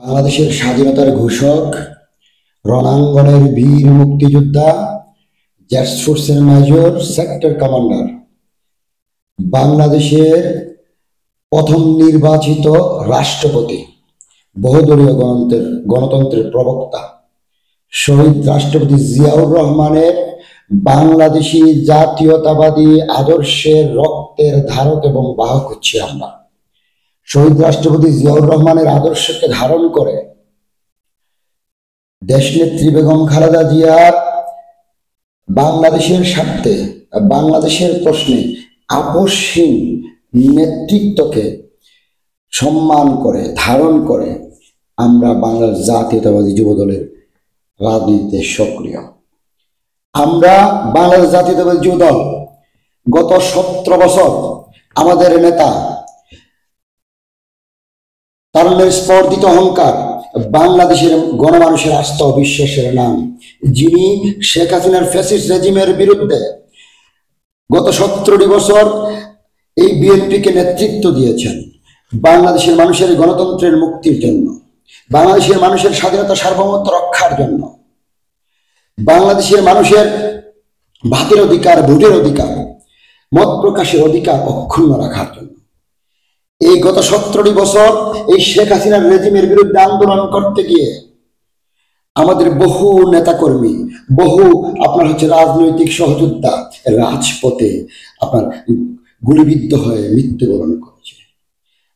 বাংলাদেশের স্বাধীনতার ঘোষক, রণাঙ্গনের বীর মুক্তিযোদ্ধা, জেটস ফোর্সের মেজর, সেক্টর কমান্ডার, বাংলাদেশের প্রথম নির্বাচিত রাষ্ট্রপতি, বহুদলীয় গণতন্ত্রের প্রবক্তা, শহীদ রাষ্ট্রপতি জিয়াউর রহমানের বাংলাদেশি জাতীয়তাবাদী আদর্শের রক্তের ধারক এবং বাহক হচ্ছি আমরা। শহীদ রাষ্ট্রপতি জিয়াউর রহমানের আদর্শকে ধারণ করে দেশনেত্রী বেগম খালেদা জিয়ার বাংলাদেশের স্বার্থে, বাংলাদেশের প্রশ্নে আপোষহীন নেতৃত্বকে সম্মান করে ধারণ করে আমরা বাংলার জাতীয়তাবাদী যুবদলের রাজনীতিতে সক্রিয়। আমরা বাংলাদেশ জাতীয়তাবাদী যুবদল গত 17 বছর আমাদের নেতা, তারুণ্যের স্পর্ধিত অহংকার, বাংলাদেশের গণমানুষের আস্থা ও বিশ্বাসের নাম, যিনি শেখ হাসিনার ফ্যাসিস্ট রেজিমের বিরুদ্ধে গত 17টি বছর এই বিএনপিকে নেতৃত্ব দিয়েছেন বাংলাদেশের মানুষের গণতন্ত্রের মুক্তির জন্য, বাংলাদেশের মানুষের স্বাধীনতা সার্বভৌমত্ব রক্ষার জন্য, বাংলাদেশের মানুষের ভাতের অধিকার, ভোটের অধিকার, মত প্রকাশের অধিকার অক্ষুণ্ণ রাখার জন্য। এই গত 17টি বছর এই শেখ হাসিনার রেজিমের বিরুদ্ধে আন্দোলন করতে গিয়ে আমাদের বহু নেতাকর্মী, বহু রাজনৈতিক সহযোদ্ধা রাজপথে গুলিবিদ্ধ হয়ে মৃত্যুবরণ করেছে।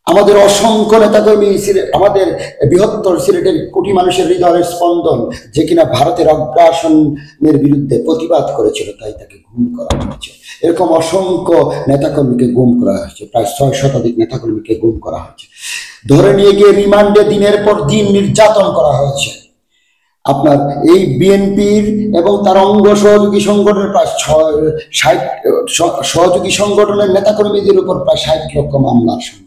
আমাদের অসংখ্য নেতাকর্মী, আমাদের বৃহত্তর সিলেটের কোটি মানুষের হৃদয়ের স্পন্দন, যে কিনা ভারতের অগ্রাসনের বিরুদ্ধে প্রতিবাদ করেছিল, তাই তাকে গুম করা হয়েছে। এরকম অসংখ্য নেতাকর্মীকে গুম করা হয়েছে, প্রায় 6 শতাধিক নেতাকর্মীকে গুম করা হয়েছে, ধরে নিয়ে গিয়ে রিমান্ডে দিনের পর দিন নির্যাতন করা হয়েছে। এই বিএনপির এবং তার অঙ্গ সহযোগী সংগঠনের প্রায় 60 সহযোগী সংগঠনের নেতাকর্মীদের উপর প্রায় 60 লক্ষ মামলার সংখ্যা।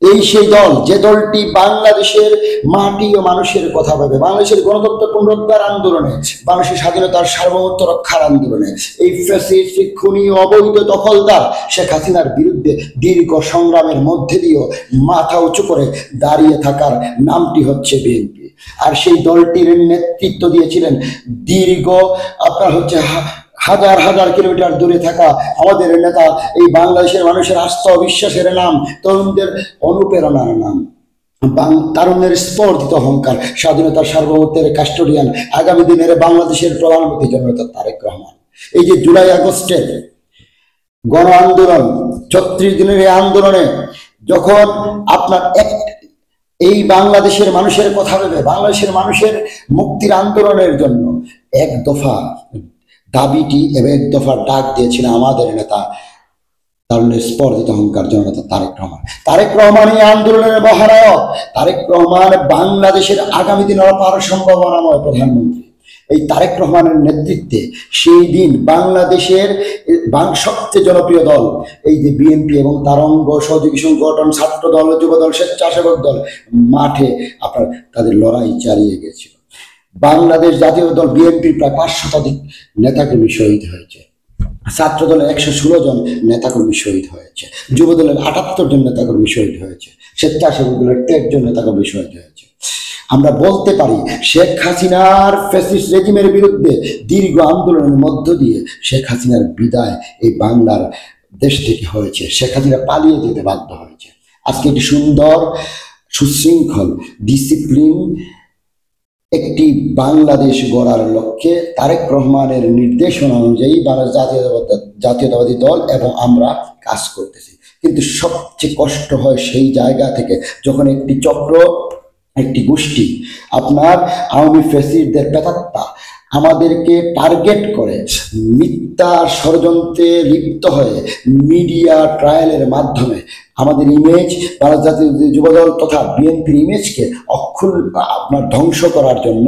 এই সেই দল, যে দলটি বাংলাদেশের মাটি ও মানুষের কথা ভাবে, বাংলাদেশের গণতন্ত্র পুনরুদ্ধার আন্দোলনে, বাংলাদেশের স্বাধীনতার সার্বভৌমত্ব রক্ষার আন্দোলনে এই ফ্যাসিস্ট, খুনি, অবৈধ দখলদার শেখ হাসিনার বিরুদ্ধে দীর্ঘ সংগ্রামের মধ্যে দিয়েও মাথা উঁচু করে দাঁড়িয়ে থাকার নামটি হচ্ছে বিএনপি। আর সেই দলটির নেতৃত্ব দিয়েছিলেন দীর্ঘ হাজার হাজার কিলোমিটার দূরে থাকা আমাদের নেতা, এই বাংলাদেশের মানুষের আস্থা ও বিশ্বাসের নাম, তরুণদের অনুপ্রেরণার নাম, তারুণ্যের স্পর্ধিত অহংকার, স্বাধীনতার সার্বভৌমত্বের কাস্টোডিয়ান, আগামী দিনের বাংলাদেশের প্রধানমন্ত্রী জননেতা তারেক রহমান। এই যে জুলাই আগস্টের গণ আন্দোলন, 36 দিনের এই আন্দোলনে যখন এই বাংলাদেশের মানুষের কথা ভেবে, বাংলাদেশের মানুষের মুক্তির আন্দোলনের জন্য এক দফা দাবিটি এবং এক দফা ডাক দিয়েছিলেন আমাদের নেতা, তারুণ্যের স্পর্ধিত অহংকার জননেতা তারেক রহমান। তারেক রহমান এই আন্দোলনের মহানায়ক। তারেক রহমান বাংলাদেশের আগামী দিনের অপার সম্ভাবনাময় প্রধানমন্ত্রী। এই তারেক রহমানের নেতৃত্বে সেই দিন বাংলাদেশের সবচেয়ে জনপ্রিয় দল এই যে বিএনপি এবং তার অঙ্গ সহযোগী সংগঠন, ছাত্র দল, যুব দল, স্বেচ্ছাসেবক দল মাঠে তাদের লড়াই চালিয়ে গেছিল। বাংলাদেশ জাতীয় দল বিএনপির প্রায় 5 শতাধিক নেতাকর্মী শহীদ হয়েছে, ছাত্র দলের 116 জন নেতাকর্মী শহীদ হয়েছে, যুব দলের 78 জন নেতাকর্মী শহীদ হয়েছে, স্বেচ্ছাসেবক দলের 13 জন নেতাকর্মী শহীদ হয়েছে। আমরা বলতে পারি শেখ হাসিনার ফ্যাসিস্ট রেজিমের বিরুদ্ধে দীর্ঘ আন্দোলনের মধ্য দিয়ে শেখ হাসিনার বিদায় এই বাংলার দেশ থেকে হয়েছে। শেখ হাসিনা পালিয়ে যেতে বাধ্য হয়েছে। আজকে একটি সুন্দর, সুশৃঙ্খল, ডিসিপ্লিন একটি বাংলাদেশ গড়ার লক্ষ্যে তারেক রহমানের নির্দেশনা অনুযায়ী বাংলাদেশ জাতীয়তাবাদী দল এবং আমরা কাজ করতেছি। কিন্তু সবচেয়ে কষ্ট হয় সেই জায়গা থেকে যখন একটি চক্র, একটি গোষ্ঠী, আওয়ামী ফ্যাসিস্টদের প্রেতাত্মা আমাদেরকে টার্গেট করে মিথ্যা ষড়যন্ত্রে লিপ্ত হয়ে মিডিয়া ট্রায়ালের মাধ্যমে আমাদের ইমেজ, বাংলাদেশ জাতীয় যুবদল তথা বিএনপির ইমেজকে ধ্বংস করার জন্য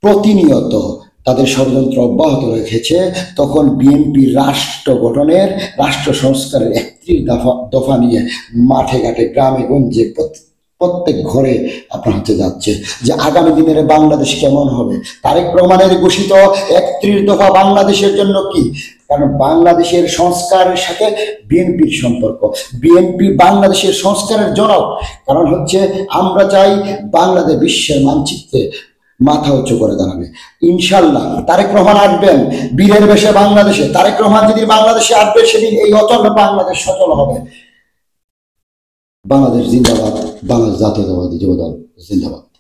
প্রতিনিয়ত তাদের ষড়যন্ত্র অব্যাহত রেখেছে। তখন বিএনপি রাষ্ট্র গঠনের, রাষ্ট্র সংস্কারের 31 দফা নিয়ে মাঠে ঘাটে, গ্রামে গঞ্জে প্রত্যেক ঘরে আপনার হচ্ছে যাচ্ছে যে আগামী দিনের বাংলাদেশ কেমন হবে। তারেক রহমানের ঘোষিত 31 দফা বাংলাদেশের জন্য কি? কারণ বাংলাদেশের সংস্কারের সাথে বিএনপির সম্পর্ক, বিএনপি বাংলাদেশের সংস্কারের জনক। কারণ হচ্ছে আমরা চাই বাংলাদেশ বিশ্বের মানচিত্রে মাথা উঁচু করে দাঁড়াবে। ইনশাল্লাহ তারেক রহমান আসবেন বীরের বেশে বাংলাদেশে। তারেক রহমান যেদিন বাংলাদেশে আসবে সেদিন এই অচল বাংলাদেশ সচল হবে। বাংলাদেশ জিন্দাবাদ, বাংলাদেশ জাতীয়তাবাদী যুবদল জিন্দাবাদ।